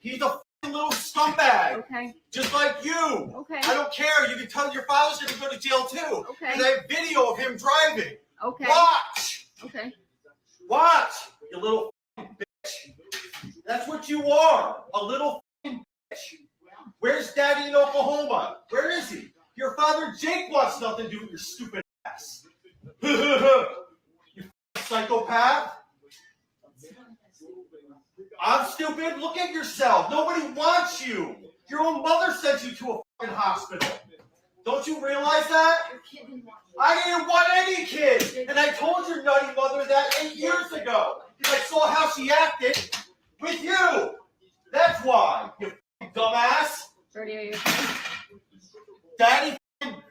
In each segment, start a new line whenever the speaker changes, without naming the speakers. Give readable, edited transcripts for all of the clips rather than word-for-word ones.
He's a little scumbag.
Okay.
Just like you.
Okay.
I don't care. You can tell your father's going to go to jail too.
Okay.
Because I have video of him driving.
Okay.
Watch.
Okay.
Watch, you little bitch. That's what you are. A little bitch. Where's Daddy in Oklahoma? Where is he? Your father Jake wants nothing to do with your stupid ass. You psychopath. I'm stupid? Look at yourself. Nobody wants you. Your own mother sent you to a fucking hospital. Don't you realize that? I didn't want any kid. And I told your nutty mother that 8 years ago. Because I saw how she acted with you. That's why, you dumbass. Daddy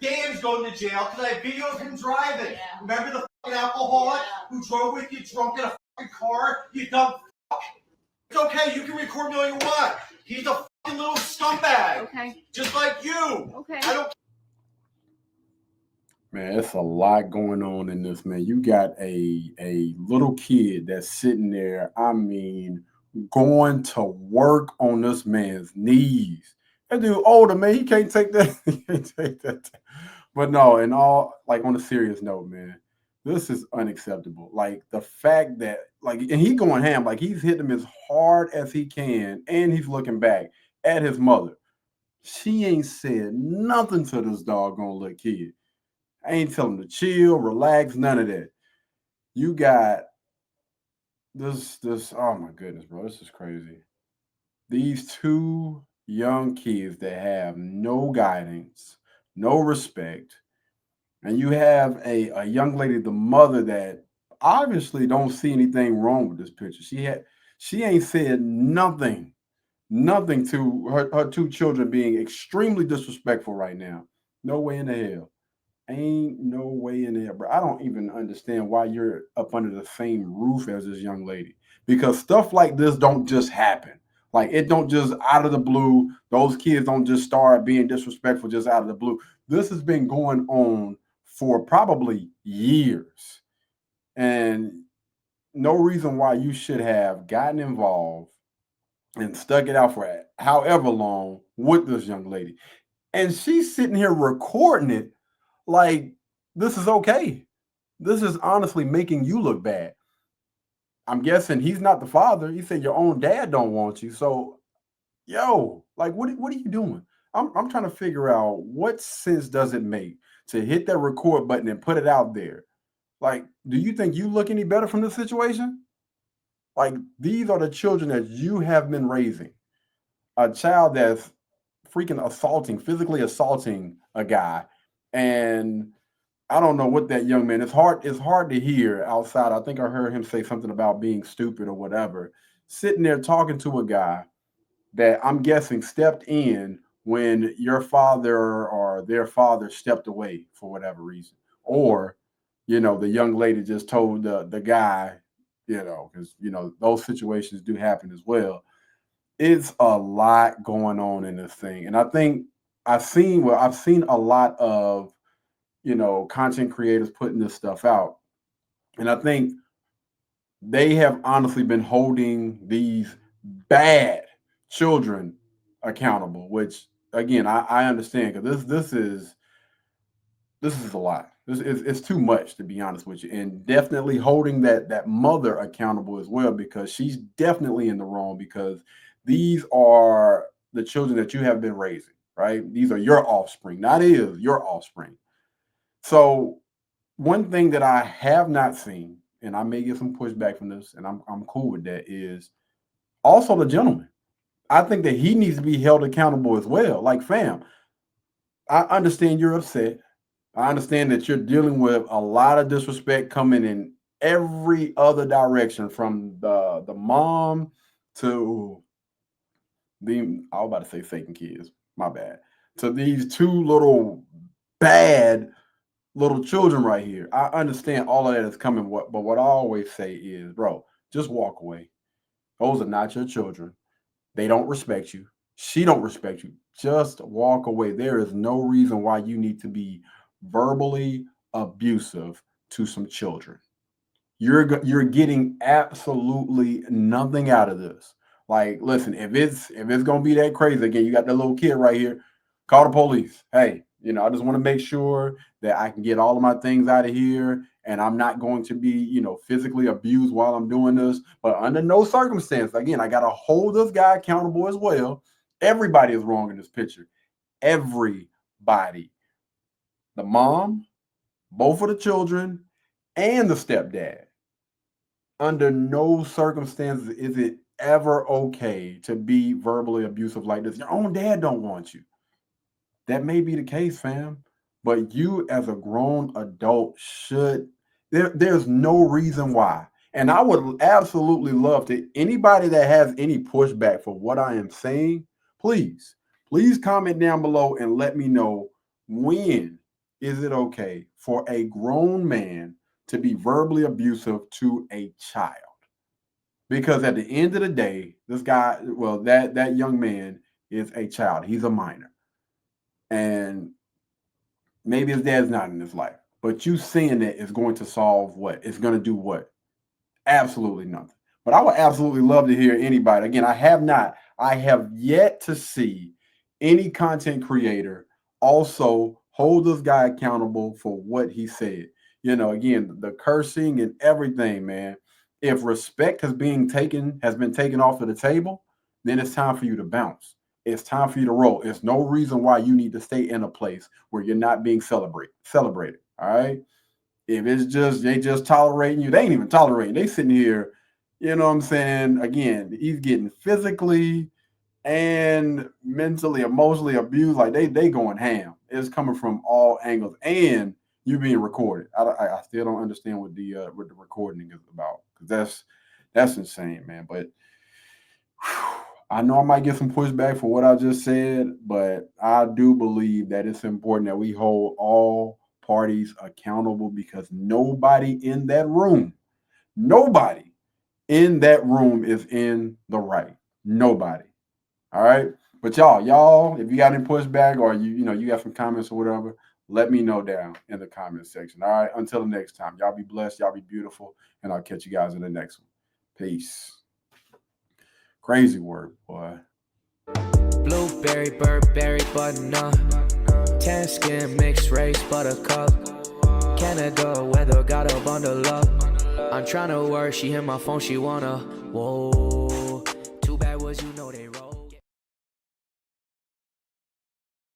Dan's going to jail because I have video of him driving. Yeah. Remember the fucking alcoholic who drove with you drunk in a fucking car? You dumb fuck. It's okay, you can record me all you want. He's a fucking little scumbag.
Okay.
Just like you.
Okay.
I don't.
Man, it's a lot going on in this, man. You got a little kid that's sitting there, I mean, going to work on this man's knees. That dude older, man. He can't take that. He can't take that. But no, and all, like, on a serious note, man, this is unacceptable. Like, the fact that, like, and he going ham, like, he's hitting him as hard as he can, and he's looking back at his mother. She ain't said nothing to this doggone little kid. I ain't telling him to chill, relax, none of that. You got this, oh my goodness, bro, this is crazy. These two young kids that have no guidance, no respect, and you have a young lady, the mother, that obviously don't see anything wrong with this picture. She ain't said nothing to her two children being extremely disrespectful right now. No way in the hell. Ain't no way in there, bro. I don't even understand why you're up under the same roof as this young lady, because stuff like this don't just happen. Like, it don't just out of the blue. Those kids don't just start being disrespectful just out of the blue. This has been going on for probably years, and no reason why you should have gotten involved and stuck it out for however long with this young lady. And she's sitting here recording it like this is okay. This is honestly making you look bad. I'm guessing he's not the father. He said your own dad don't want you. So, yo, like, what are you doing? I'm trying to figure out what sense does it make to hit that record button and put it out there. Like, do you think you look any better from this situation? Like, these are the children that you have been raising. A child that's freaking physically assaulting a guy. And I don't know what that young man, it's hard to hear outside. I think I heard him say something about being stupid or whatever, sitting there talking to a guy that I'm guessing stepped in when your father or their father stepped away for whatever reason. Or, the young lady just told the guy, because, those situations do happen as well. It's a lot going on in this thing. And I think I've seen a lot of, content creators putting this stuff out. And I think they have honestly been holding these bad children accountable, which, again, I understand, because this is a lot. It's too much, to be honest with you. And definitely holding that mother accountable as well, because she's definitely in the wrong, because these are the children that you have been raising, right? These are your offspring, not his, your offspring. So one thing that I have not seen, and I may get some pushback from this, and I'm cool with that, is also the gentleman. I think that he needs to be held accountable as well. Like, fam, I understand you're upset. I understand that you're dealing with a lot of disrespect coming in every other direction, from the mom to I was about to say Satan kids, my bad, to these two little bad little children right here. I understand all of that is coming, but what I always say is, bro, just walk away. Those are not your children. They don't respect you. She don't respect you. Just walk away. There is no reason why you need to be verbally abusive to some children. You're getting absolutely nothing out of this. Like, listen, if it's gonna be that crazy again, you got that little kid right here, call the police. Hey, I just want to make sure that I can get all of my things out of here, and I'm not going to be, physically abused while I'm doing this. But under no circumstance, again, I gotta hold this guy accountable as well. Everybody is wrong in this picture. Everybody. The mom, both of the children, and the stepdad. Under no circumstances is it ever okay to be verbally abusive like this. Your own dad don't want you. That may be the case, fam. But you as a grown adult should there's no reason why. And I would absolutely love to anybody that has any pushback for what I am saying, please comment down below and let me know, when is it okay for a grown man to be verbally abusive to a child? Because at the end of the day, this guy, well, that young man is a child. He's a minor. And maybe his dad's not in his life. But you seeing that is going to solve what? It's going to do what? Absolutely nothing. But I would absolutely love to hear anybody. Again, I have yet to see any content creator also hold this guy accountable for what he said. Again, the cursing and everything, man. If respect has been taken off of the table, then it's time for you to bounce. It's time for you to roll. There's no reason why you need to stay in a place where you're not being celebrated. All right. If it's just they just tolerating you, they ain't even tolerating. They sitting here, you know what I'm saying? Again, he's getting physically and mentally, emotionally abused. Like they going ham. It's coming from all angles, and you being recorded. I still don't understand what the recording is about, because that's insane, man. But I know I might get some pushback for what I just said, but I do believe that it's important that we hold all parties accountable, because nobody in that room is in the right. Nobody. All right. But y'all, if you got any pushback, or you got some comments or whatever, let me know down in the comment section. All right. Until the next time, y'all be blessed, y'all be beautiful, and I'll catch you guys in the next one. Peace. Crazy word, boy.
Blueberry, Burberry, button-up. Tan skin, mixed race, buttercup. Canada weather, got a bundle up. I'm tryna work, she hit my phone, she wanna. Whoa.